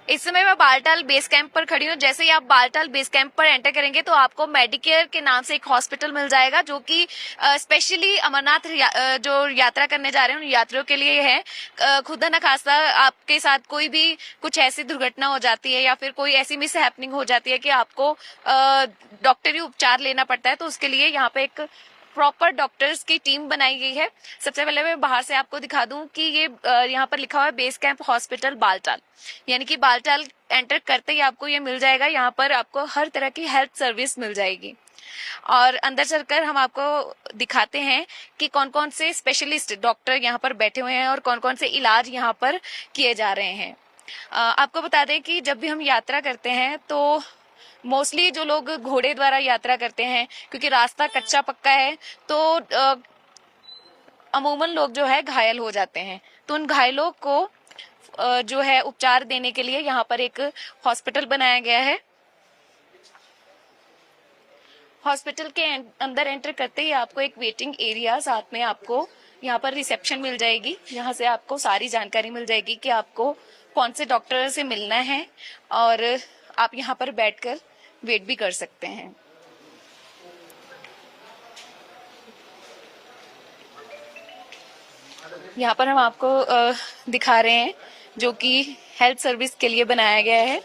इस समय मैं बालटाल बेस कैंप पर खड़ी हूँ। जैसे ही आप बालटाल बेस कैंप पर एंटर करेंगे तो आपको मेडिकेयर के नाम से एक हॉस्पिटल मिल जाएगा, जो कि स्पेशली अमरनाथ जो यात्रा करने जा रहे हैं उन यात्रियों के लिए है। खुदा न खास्ता आपके साथ कोई भी कुछ ऐसी दुर्घटना हो जाती है या फिर कोई ऐसी मिस हैपनिंग हो जाती है कि आपको डॉक्टरी उपचार लेना पड़ता है, तो उसके लिए यहाँ पे एक प्रॉपर डॉक्टर्स की टीम बनाई गई है। सबसे पहले मैं बाहर से आपको दिखा दूं कि ये यहाँ पर लिखा हुआ है बेस कैंप हॉस्पिटल बालटाल, यानी कि बालटाल एंटर करते ही आपको ये मिल जाएगा। यहाँ पर आपको हर तरह की हेल्थ सर्विस मिल जाएगी। और अंदर चलकर हम आपको दिखाते हैं कि कौन कौन से स्पेशलिस्ट डॉक्टर यहाँ पर बैठे हुए हैं और कौन कौन से इलाज यहाँ पर किए जा रहे हैं। आपको बता दें कि जब भी हम यात्रा करते हैं तो मोस्टली जो लोग घोड़े द्वारा यात्रा करते हैं, क्योंकि रास्ता कच्चा पक्का है, तो अमूमन लोग जो है घायल हो जाते हैं। तो उन घायलों को जो है उपचार देने के लिए यहाँ पर एक हॉस्पिटल बनाया गया है। हॉस्पिटल के अंदर एंटर करते ही आपको एक वेटिंग एरिया, साथ में आपको यहाँ पर रिसेप्शन मिल जाएगी। यहाँ से आपको सारी जानकारी मिल जाएगी कि आपको कौन से डॉक्टर से मिलना है और आप यहाँ पर बैठकर वेट भी कर सकते हैं। यहाँ पर हम आपको दिखा रहे हैं जो कि हेल्थ सर्विस के लिए बनाया गया है।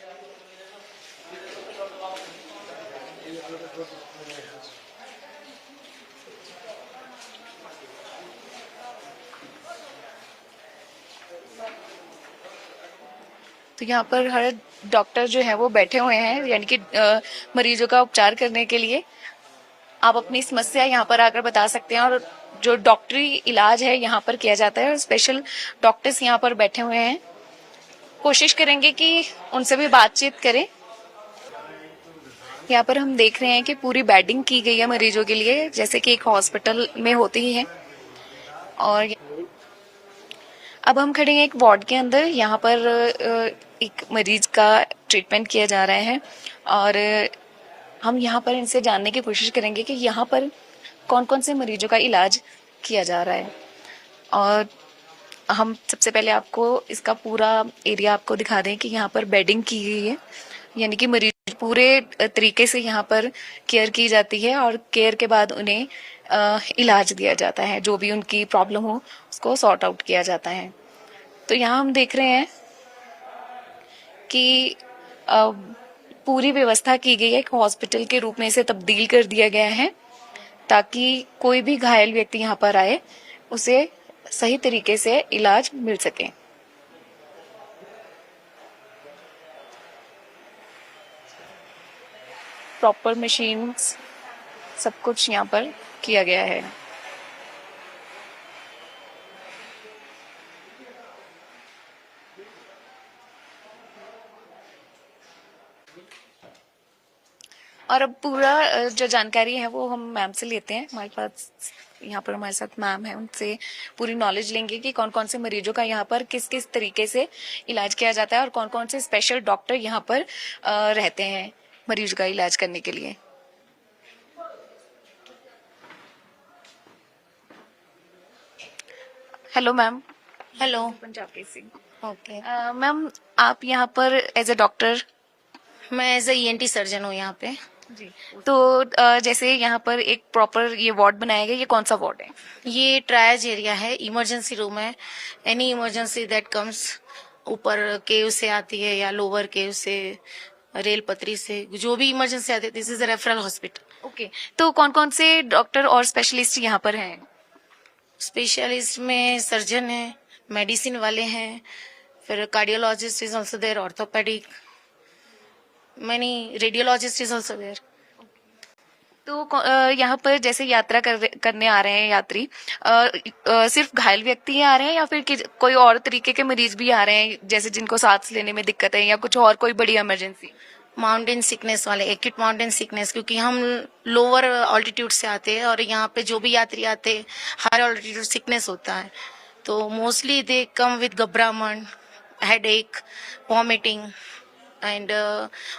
तो यहाँ पर हर डॉक्टर जो है वो बैठे हुए हैं, यानी कि मरीजों का उपचार करने के लिए। आप अपनी समस्या यहाँ पर आकर बता सकते हैं और जो डॉक्टरी इलाज है यहाँ पर किया जाता है और स्पेशल डॉक्टर्स यहाँ पर बैठे हुए हैं। कोशिश करेंगे कि उनसे भी बातचीत करें। यहाँ पर हम देख रहे हैं कि पूरी बेडिंग की गई है मरीजों के लिए, जैसे कि एक हॉस्पिटल में होती ही है। और अब हम खड़े हैं एक वार्ड के अंदर। यहाँ पर एक मरीज का ट्रीटमेंट किया जा रहा है और हम यहाँ पर इनसे जानने की कोशिश करेंगे कि यहाँ पर कौन कौन से मरीजों का इलाज किया जा रहा है। और हम सबसे पहले आपको इसका पूरा एरिया आपको दिखा दें कि यहाँ पर बेडिंग की गई है, यानी कि मरीज पूरे तरीके से यहाँ पर केयर की जाती है और केयर के बाद उन्हें इलाज दिया जाता है। जो भी उनकी प्रॉब्लम हो उसको सॉर्ट आउट किया जाता है। तो यहाँ हम देख रहे हैं कि पूरी व्यवस्था की गई है, एक हॉस्पिटल के रूप में इसे तब्दील कर दिया गया है ताकि कोई भी घायल व्यक्ति यहाँ पर आए उसे सही तरीके से इलाज मिल सके। प्रॉपर मशीन्स सब कुछ यहाँ पर किया गया है। और अब पूरा जो जानकारी है वो हम मैम से लेते हैं। हमारे पास यहाँ पर हमारे साथ मैम है, उनसे पूरी नॉलेज लेंगे कि कौन कौन से मरीजों का यहाँ पर किस किस तरीके से इलाज किया जाता है और कौन कौन से स्पेशल डॉक्टर यहाँ पर रहते हैं मरीज का इलाज करने के लिए। Hello ma'am. Hello. Punjabi Singh. Okay. Ma'am, आप यहाँ पर एज ए डॉक्टर? मैं एज ए ईएनटी सर्जन हूँ यहाँ पे। जी। तो जैसे यहाँ पर एक प्रॉपर ये वार्ड बनाया गया, ये कौन सा वार्ड है? ये ट्रायज एरिया है, इमरजेंसी रूम है। एनी इमरजेंसी दैट कम्स, ऊपर केव से आती है या लोअर केव से, रेल पटरी से, जो भी इमरजेंसी आती है, this is a referral hospital. Okay. तो कौन कौन से डॉक्टर और स्पेशलिस्ट यहाँ पर हैं? स्पेशलिस्ट में सर्जन है, मेडिसिन वाले हैं, फिर cardiologist is also there, orthopaedic, many radiologist is also there. तो यहाँ पर जैसे यात्रा करने आ रहे हैं यात्री, सिर्फ घायल व्यक्ति ही आ रहे हैं या फिर कोई और तरीके के मरीज भी आ रहे हैं, जैसे जिनको सांस लेने में दिक्कत है या कुछ और कोई बड़ी इमरजेंसी? माउंटेन सिकनेस वाले, एक्यूट माउंटेन सिकनेस, क्योंकि हम लोअर ऑल्टीट्यूड से आते हैं और यहाँ पे जो भी यात्री आते हैं हाई ऑल्टीट्यूड सिकनेस होता है, तो मोस्टली दे कम विद घबराहट, हेडेक, वॉमिटिंग एंड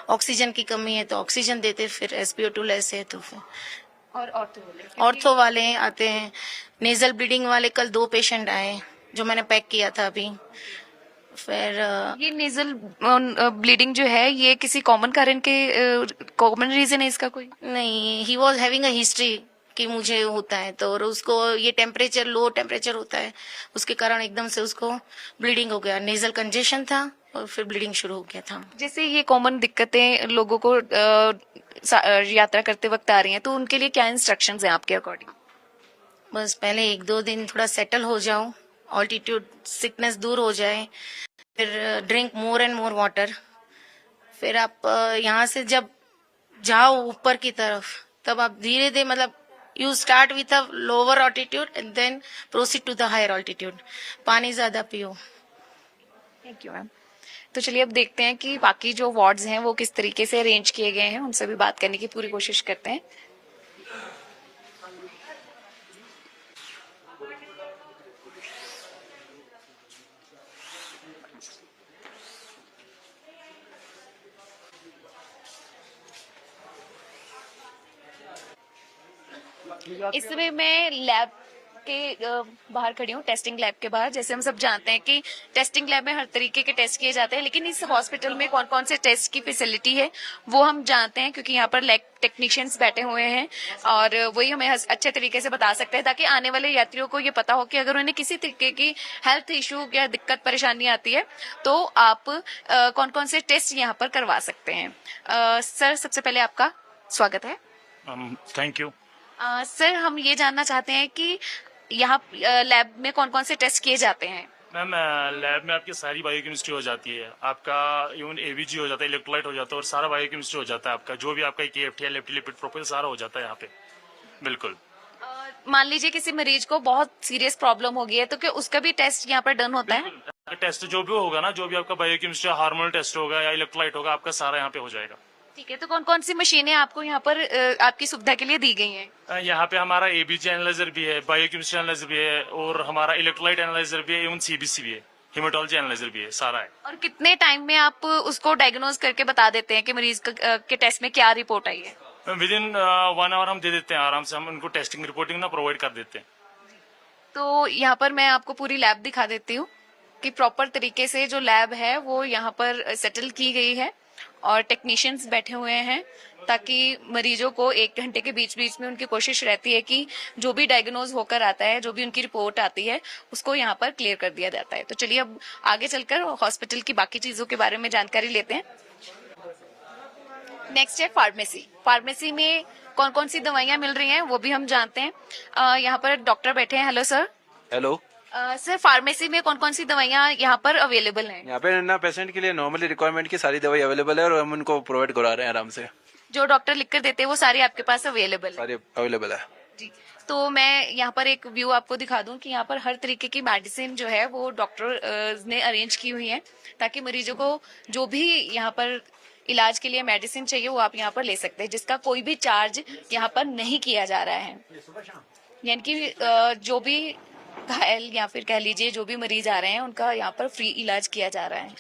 ऑक्सीजन की कमी है तो ऑक्सीजन देते, फिर SpO2 लेस है तो फिर। और ऑर्थो वाले आते हैं, नेजल ब्लीडिंग वाले। कल 2 पेशेंट आए जो मैंने पैक किया था अभी, फिर ये नेजल ब्लीडिंग जो है ये किसी कॉमन कारण के कॉमन रीजन है इसका कोई? नहीं, he was having a history कि मुझे होता है, तो और उसको ये टेम्परेचर, लो टेम्परेचर होता है, उसके कारण एकदम से उसको ब्लीडिंग हो गया, नेजल कंजेशन था और फिर ब्लीडिंग शुरू हो गया था। जैसे ये कॉमन दिक्कतें लोगों को यात्रा करते वक्त आ रही हैं, तो उनके लिए क्या इंस्ट्रक्शंस हैं आपके अकॉर्डिंग? बस पहले 1-2 दिन थोड़ा सेटल हो जाओ, ऑल्टीट्यूड सिकनेस दूर हो जाए, फिर drink more and more water. फिर आप यहाँ से जब जाओ ऊपर की तरफ, तब आप धीरे धीरे मतलब you start with a lower altitude and then proceed to the higher altitude. पानी ज्यादा पियो। Thank you ma'am. तो चलिए अब देखते हैं कि बाकी जो वार्ड्स हैं वो किस तरीके से अरेंज किए गए हैं, उनसे भी बात करने की पूरी कोशिश करते हैं। इस समय मैं लैब के बाहर खड़ी हूँ, टेस्टिंग लैब के बाहर। जैसे हम सब जानते हैं कि टेस्टिंग लैब में हर तरीके के टेस्ट किए जाते हैं, लेकिन इस हॉस्पिटल में कौन कौन से टेस्ट की फैसिलिटी है वो हम जानते हैं, क्योंकि यहाँ पर लैब टेक्नीशियंस बैठे हुए हैं और वही हमें अच्छे तरीके से बता सकते हैं, ताकि आने वाले यात्रियों को ये पता हो कि अगर उन्हें किसी तरीके की हेल्थ इशू या दिक्कत परेशानी आती है तो आप कौन कौन से टेस्ट यहाँ पर करवा सकते हैं। सर, सबसे पहले आपका स्वागत है। Thank you. सर, हम ये जानना चाहते हैं कि यहाँ लैब में कौन कौन से टेस्ट किए जाते हैं। मैम, लैब में आपकी सारी बायोकेमिस्ट्री हो जाती है, आपका इवन एवीजी हो जाता है, इलेक्ट्रोलाइट हो जाता है और सारा बायोकेमिस्ट्री हो जाता है आपका, जो भी आपका केएफटी है, लेफ्टी लिपिड प्रोफाइल सारा हो जाता है यहाँ पे। बिल्कुल। मान लीजिए किसी मरीज को बहुत सीरियस प्रॉब्लम हो गई है, तो क्या उसका भी टेस्ट यहाँ पर डन होता है? टेस्ट जो भी होगा ना, जो भी आपका बायोकेमिस्ट्री हार्मोनल टेस्ट होगा या इलेक्ट्रोलाइट होगा, आपका सारा यहाँ पे हो जाएगा। ठीक है, तो कौन कौन सी मशीनें आपको यहाँ पर आपकी सुविधा के लिए दी गई हैं? यहाँ पे हमारा एबीजी एनालाइजर भी है, बायोकेमिस्ट्री एनालाइजर भी है और हमारा इलेक्ट्रोलाइट एनालाइजर भी है, इवन सीबीसी भी है, हेमाटोलॉजी एनालाइजर भी है, सारा है। और कितने टाइम में आप उसको डायग्नोज करके बता देते हैं कि मरीज के टेस्ट में क्या रिपोर्ट आई है? विद इन 1 आवर हम दे देते हैं, आराम से हम उनको टेस्टिंग रिपोर्टिंग ना प्रोवाइड कर देते हैं। तो यहाँ पर मैं आपको पूरी लैब दिखा देती हूँ कि प्रॉपर तरीके से जो लैब है वो यहाँ पर सेटल की गई है और टेक्नीशियंस बैठे हुए हैं, ताकि मरीजों को 1 घंटे के बीच बीच में उनकी कोशिश रहती है कि जो भी डायग्नोज होकर आता है, जो भी उनकी रिपोर्ट आती है, उसको यहाँ पर क्लियर कर दिया जाता है। तो चलिए अब आगे चलकर हॉस्पिटल की बाकी चीजों के बारे में जानकारी लेते हैं। नेक्स्ट है फार्मेसी। फार्मेसी में कौन कौन सी दवाइयाँ मिल रही हैं वो भी हम जानते हैं। यहाँ पर डॉक्टर बैठे हैं। Hello sir. Hello sir, pharmacy में कौन कौन सी दवाइयाँ यहाँ पर अवेलेबल हैं? यहाँ पे ना पेशेंट के लिए नॉर्मली रिक्वायरमेंट की सारी दवाई अवेलेबल है और हम उनको प्रोवाइड करा रहे हैं आराम से। जो डॉक्टर लिख कर देते हैं वो सारी आपके पास अवेलेबल है? सारी अवेलेबल है जी। तो मैं यहाँ पर एक व्यू आपको दिखा दूं कि यहाँ पर हर तरीके की मेडिसिन जो है वो डॉक्टर ने अरेंज की हुई है, ताकि मरीजों को जो भी यहाँ पर इलाज के लिए मेडिसिन चाहिए वो आप यहाँ पर ले सकते हैं, जिसका कोई भी चार्ज यहाँ पर नहीं किया जा रहा है। यानी कि जो भी घायल या फिर कह लीजिए जो भी मरीज आ रहे हैं उनका यहाँ पर फ्री इलाज किया जा रहा है।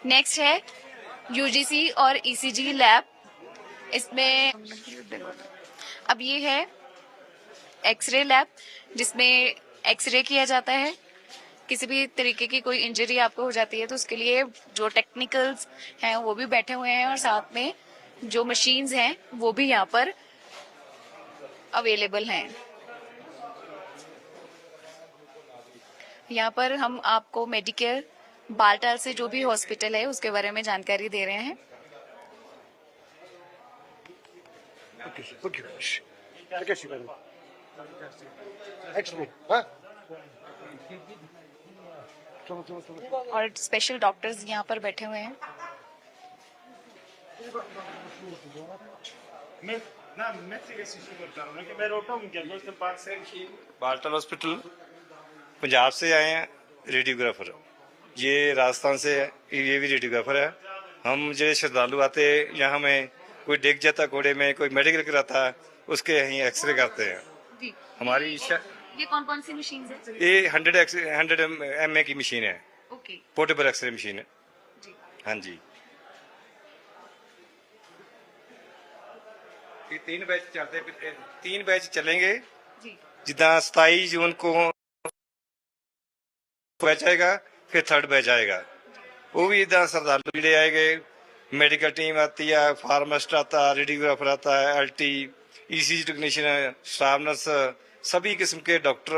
नेक्स्ट है यूजीसी और ईसीजी लैब। इसमें अब ये है एक्सरे लैब, जिसमें एक्सरे किया जाता है। किसी भी तरीके की कोई इंजरी आपको हो जाती है तो उसके लिए जो टेक्निकल्स हैं वो भी बैठे हुए हैं और साथ में जो मशीन्स हैं वो भी यहाँ पर अवेलेबल हैं। यहाँ पर हम आपको मेडिकेयर बालटाल से जो भी हॉस्पिटल है उसके बारे में जानकारी दे रहे हैं। और स्पेशल डॉक्टर्स यहाँ पर बैठे हुए हैं। बाल्टन हॉस्पिटल पंजाब से आए हैं रेडियोग्राफर, ये राजस्थान से है, ये भी रेडियोग्राफर है। हम जो श्रद्धालु आते हैं यहाँ में, कोई डिग जाता घोड़े में, कोई मेडिकल कराता है, उसके यहीं एक्सरे करते हैं। जी। हमारी इच्छा, ये कौन कौन सी मशीन है? ये 100 mA की मशीन है, ओके। पोर्टेबल एक्सरे मशीन है। जी। हाँ जी। ये 3 बैच चलते 3 बैच चलेंगे जी जिदा 27 जून को बैच आएगा, फिर 3rd बैच आएगा। वो भी इदा श्रद्धालु ਜਿਹੜੇ आएंगे, मेडिकल टीम आती है, फार्मासिस्ट आता है, रेडियोग्राफर आता है, LT, ECG technician, staff nurse, सभी किस्म के डॉक्टर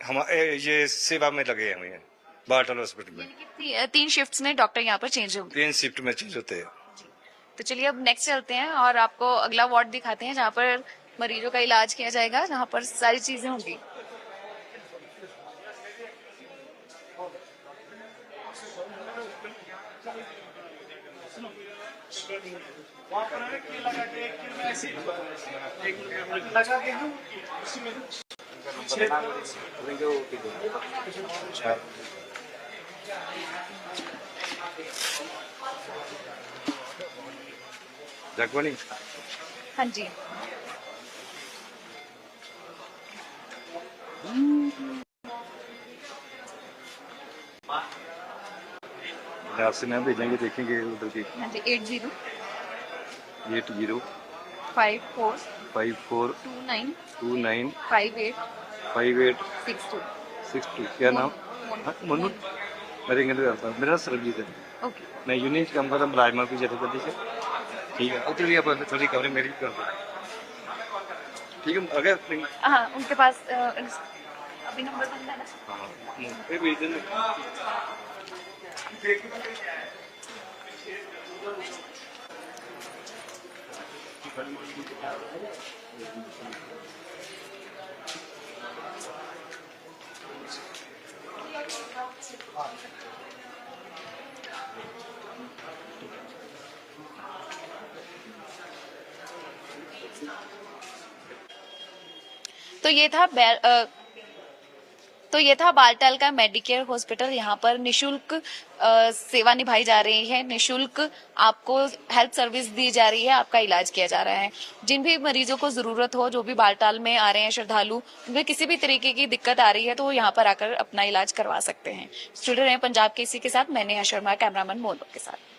हम ये सेवा में लगे हुए हैं बार्टल हॉस्पिटल में। यानी कि 3 शिफ्ट्स में डॉक्टर यहाँ पर चेंज होंगे। 3 शिफ्ट में चेंज होते हैं। तो चलिए अब नेक्स्ट चलते हैं और आपको अगला वार्ड दिखाते हैं जहाँ पर मरीजों का इलाज किया जाएगा, जहाँ पर सारी चीजें होंगी। जगवानी हाँ जी, आपसे नाम भेजेंगे, देखेंगे उधर की। हाँ जी 80 80 54 54 29 29 58 58 62। 62। क्या नाम? हाँ, मनु। मेरे इंग्लिश करता हूँ, मेरा सरबजीत है। ओके, मैं यूनियन से काम करता हूँ, मुलाजमा की जथेबंदी से। ठीक है, उधर भी आप थोड़ी कवरेज मेरी भी कर दो। ठीक है, अगर हाँ उनके पास अभी नंबर बंद है ना। हाँ, ये भेज देना। तो ये था बालटाल का मेडिकेयर हॉस्पिटल। यहाँ पर निशुल्क सेवा निभाई जा रही है, निशुल्क आपको हेल्थ सर्विस दी जा रही है, आपका इलाज किया जा रहा है। जिन भी मरीजों को जरूरत हो, जो भी बालटाल में आ रहे हैं श्रद्धालु, उनमें किसी भी तरीके की दिक्कत आ रही है तो वो यहाँ पर आकर अपना इलाज करवा सकते हैं। स्टूडियो रहे पंजाब के इसी के साथ, मैंने नेहा शर्मा, कैमरामैन मोनू के साथ।